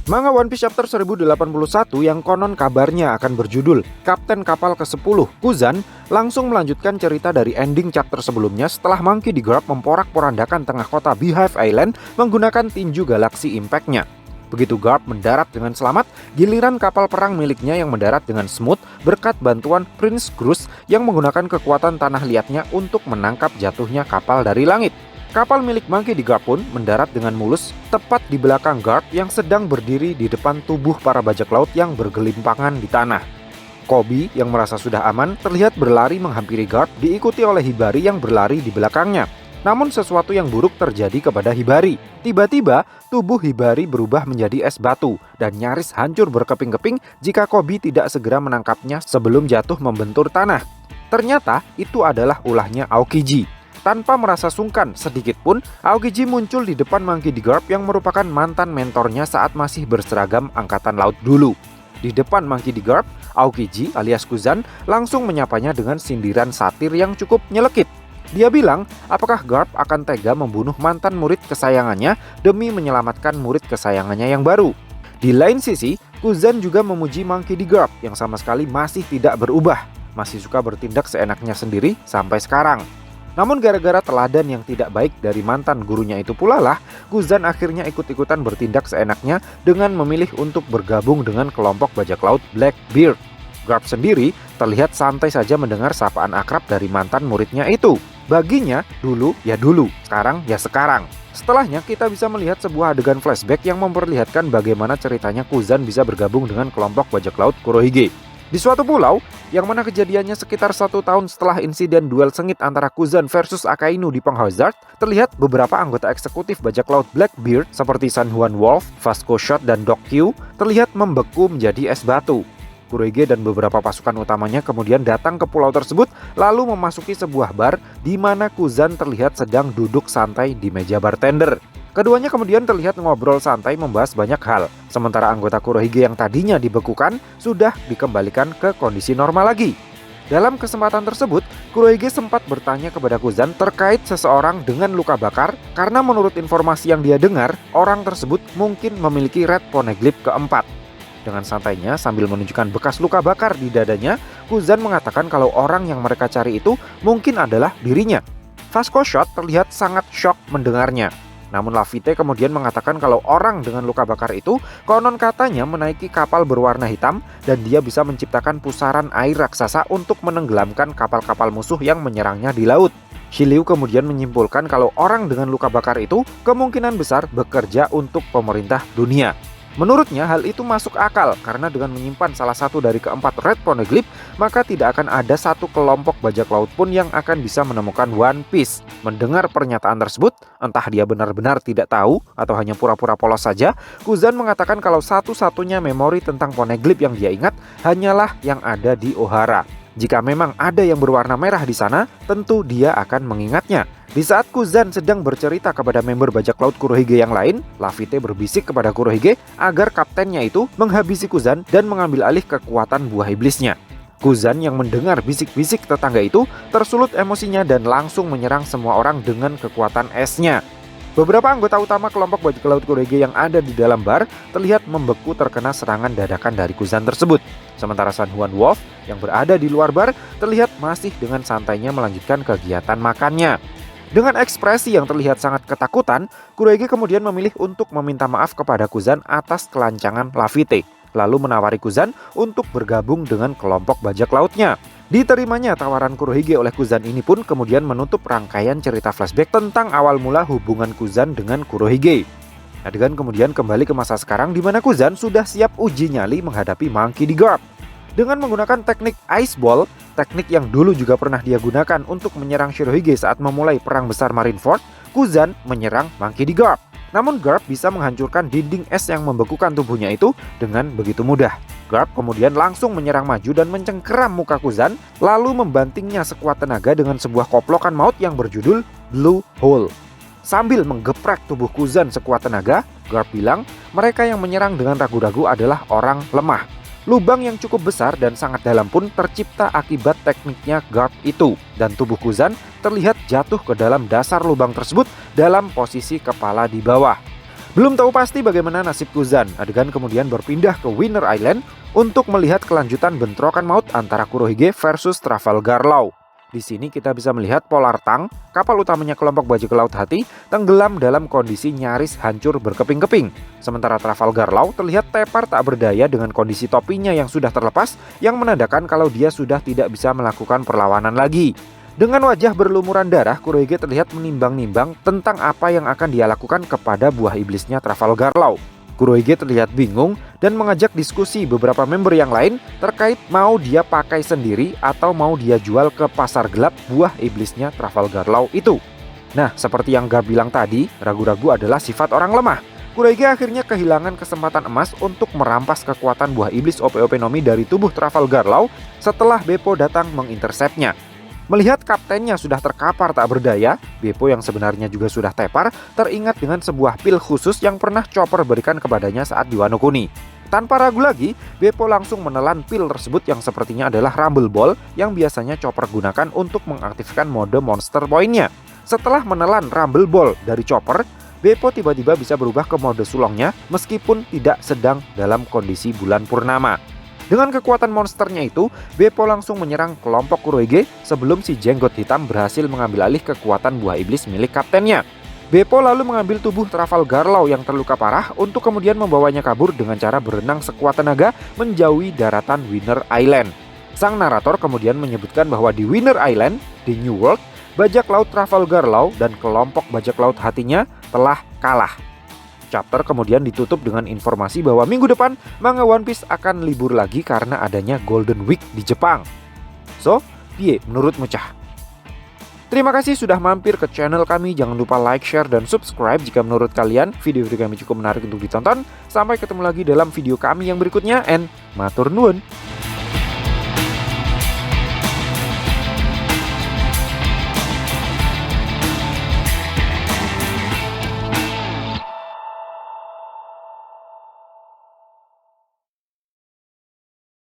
Manga One Piece Chapter 1081 yang konon kabarnya akan berjudul Kapten Kapal ke-10 Kuzan langsung melanjutkan cerita dari ending chapter sebelumnya setelah Monkey D. Garp memporak-porandakan tengah kota Beehive Island menggunakan tinju galaksi impact-nya. Begitu Garp mendarat dengan selamat, giliran kapal perang miliknya yang mendarat dengan smooth berkat bantuan Prince Cruz yang menggunakan kekuatan tanah liatnya untuk menangkap jatuhnya kapal dari langit. Kapal milik Monkey D. Garp pun mendarat dengan mulus tepat di belakang Garp yang sedang berdiri di depan tubuh para bajak laut yang bergelimpangan di tanah. Koby yang merasa sudah aman terlihat berlari menghampiri Garp diikuti oleh Hibari yang berlari di belakangnya. Namun sesuatu yang buruk terjadi kepada Hibari. Tiba-tiba tubuh Hibari berubah menjadi es batu dan nyaris hancur berkeping-keping jika Koby tidak segera menangkapnya sebelum jatuh membentur tanah. Ternyata itu adalah ulahnya Aokiji. Tanpa merasa sungkan sedikit pun, Aokiji muncul di depan Monkey D. Garp yang merupakan mantan mentornya saat masih berseragam angkatan laut dulu. Di depan Monkey D. Garp, Aokiji alias Kuzan langsung menyapanya dengan sindiran satir yang cukup nyelekit. Dia bilang, apakah Garp akan tega membunuh mantan murid kesayangannya demi menyelamatkan murid kesayangannya yang baru. Di lain sisi, Kuzan juga memuji Monkey D. Garp yang sama sekali masih tidak berubah, masih suka bertindak seenaknya sendiri sampai sekarang. Namun gara-gara teladan yang tidak baik dari mantan gurunya itu pula lah, Kuzan akhirnya ikut-ikutan bertindak seenaknya dengan memilih untuk bergabung dengan kelompok bajak laut Blackbeard. Garp sendiri terlihat santai saja mendengar sapaan akrab dari mantan muridnya itu. Baginya, dulu ya dulu, sekarang ya sekarang. Setelahnya kita bisa melihat sebuah adegan flashback yang memperlihatkan bagaimana ceritanya Kuzan bisa bergabung dengan kelompok bajak laut Kurohige. Di suatu pulau, yang mana kejadiannya sekitar 1 tahun setelah insiden duel sengit antara Kuzan versus Akainu di Penghazard, terlihat beberapa anggota eksekutif bajak laut Blackbeard seperti San Juan Wolf, Vasco Shot, dan Doc Q terlihat membeku menjadi es batu. Kurohige dan beberapa pasukan utamanya kemudian datang ke pulau tersebut lalu memasuki sebuah bar di mana Kuzan terlihat sedang duduk santai di meja bartender. Keduanya kemudian terlihat ngobrol santai membahas banyak hal, sementara anggota Kurohige yang tadinya dibekukan sudah dikembalikan ke kondisi normal lagi. Dalam kesempatan tersebut, Kurohige sempat bertanya kepada Kuzan terkait seseorang dengan luka bakar karena menurut informasi yang dia dengar, orang tersebut mungkin memiliki Red Poneglyph keempat. Dengan santainya sambil menunjukkan bekas luka bakar di dadanya, Kuzan mengatakan kalau orang yang mereka cari itu mungkin adalah dirinya. Vasco Shot terlihat sangat shock mendengarnya. Namun Laffite kemudian mengatakan kalau orang dengan luka bakar itu konon katanya menaiki kapal berwarna hitam dan dia bisa menciptakan pusaran air raksasa untuk menenggelamkan kapal-kapal musuh yang menyerangnya di laut. Shiliu kemudian menyimpulkan kalau orang dengan luka bakar itu kemungkinan besar bekerja untuk pemerintah dunia. Menurutnya hal itu masuk akal karena dengan menyimpan salah satu dari keempat Red Poneglyph maka tidak akan ada satu kelompok bajak laut pun yang akan bisa menemukan One Piece. Mendengar pernyataan tersebut, entah dia benar-benar tidak tahu atau hanya pura-pura polos saja, Kuzan mengatakan kalau satu-satunya memori tentang Poneglyph yang dia ingat hanyalah yang ada di Ohara. Jika memang ada yang berwarna merah di sana, tentu dia akan mengingatnya. Di saat Kuzan sedang bercerita kepada member bajak laut Kurohige yang lain, Laffite berbisik kepada Kurohige agar kaptennya itu menghabisi Kuzan dan mengambil alih kekuatan buah iblisnya. Kuzan yang mendengar bisik-bisik tetangga itu tersulut emosinya dan langsung menyerang semua orang dengan kekuatan esnya. Beberapa anggota utama kelompok bajak laut Kurohige yang ada di dalam bar terlihat membeku terkena serangan dadakan dari Kuzan tersebut. Sementara San Juan Wolf yang berada di luar bar terlihat masih dengan santainya melanjutkan kegiatan makannya. Dengan ekspresi yang terlihat sangat ketakutan, Kurohige kemudian memilih untuk meminta maaf kepada Kuzan atas kelancangan Laffite, lalu menawari Kuzan untuk bergabung dengan kelompok bajak lautnya. Diterimanya tawaran Kurohige oleh Kuzan ini pun kemudian menutup rangkaian cerita flashback tentang awal mula hubungan Kuzan dengan Kurohige. Adegan kemudian kembali ke masa sekarang di mana Kuzan sudah siap uji nyali menghadapi Monkey D. Garp. Dengan menggunakan teknik Ice Ball, teknik yang dulu juga pernah dia gunakan untuk menyerang Shirohige saat memulai perang besar Marineford, Kuzan menyerang Monkey D. Garp. Namun Garp bisa menghancurkan dinding es yang membekukan tubuhnya itu dengan begitu mudah. Garp kemudian langsung menyerang maju dan mencengkeram muka Kuzan, lalu membantingnya sekuat tenaga dengan sebuah koplokan maut yang berjudul Blue Hole. Sambil menggeprek tubuh Kuzan sekuat tenaga, Garp bilang mereka yang menyerang dengan ragu-ragu adalah orang lemah. Lubang yang cukup besar dan sangat dalam pun tercipta akibat tekniknya Garp itu, dan tubuh Kuzan terlihat jatuh ke dalam dasar lubang tersebut dalam posisi kepala di bawah. Belum tahu pasti bagaimana nasib Kuzan, adegan kemudian berpindah ke Winner Island untuk melihat kelanjutan bentrokan maut antara Kurohige versus Trafalgar Law. Di sini kita bisa melihat Polar Tang, kapal utamanya kelompok bajak laut Hati, tenggelam dalam kondisi nyaris hancur berkeping-keping. Sementara Trafalgar Law terlihat tepar tak berdaya dengan kondisi topinya yang sudah terlepas, yang menandakan kalau dia sudah tidak bisa melakukan perlawanan lagi. Dengan wajah berlumuran darah, Kurohige terlihat menimbang-nimbang tentang apa yang akan dia lakukan kepada buah iblisnya Trafalgar Law. Kurohige terlihat bingung dan mengajak diskusi beberapa member yang lain terkait mau dia pakai sendiri atau mau dia jual ke pasar gelap buah iblisnya Trafalgar Law itu. Nah, seperti yang Gar bilang tadi, ragu-ragu adalah sifat orang lemah. Kurohige akhirnya kehilangan kesempatan emas untuk merampas kekuatan buah iblis OP-OP Nomi dari tubuh Trafalgar Law setelah Beppo datang mengintersepnya. Melihat kaptennya sudah terkapar tak berdaya, Beppo yang sebenarnya juga sudah tepar teringat dengan sebuah pil khusus yang pernah Chopper berikan kepadanya saat di Wano Kuni. Tanpa ragu lagi, Beppo langsung menelan pil tersebut yang sepertinya adalah Rumble Ball yang biasanya Chopper gunakan untuk mengaktifkan mode monster poinnya. Setelah menelan Rumble Ball dari Chopper, Beppo tiba-tiba bisa berubah ke mode sulongnya meskipun tidak sedang dalam kondisi bulan purnama. Dengan kekuatan monsternya itu, Beppo langsung menyerang kelompok Kurohige sebelum si jenggot hitam berhasil mengambil alih kekuatan buah iblis milik kaptennya. Beppo lalu mengambil tubuh Trafalgar Law yang terluka parah untuk kemudian membawanya kabur dengan cara berenang sekuat tenaga menjauhi daratan Winner Island. Sang narator kemudian menyebutkan bahwa di Winner Island, di New World, bajak laut Trafalgar Law dan kelompok bajak laut Hatinya telah kalah. Chapter kemudian ditutup dengan informasi bahwa minggu depan manga One Piece akan libur lagi karena adanya Golden Week di Jepang. So, piye menurutmu Cah? Terima kasih sudah mampir ke channel kami. Jangan lupa like, share, dan subscribe jika menurut kalian video-video kami cukup menarik untuk ditonton. Sampai ketemu lagi dalam video kami yang berikutnya, and matur nuwun.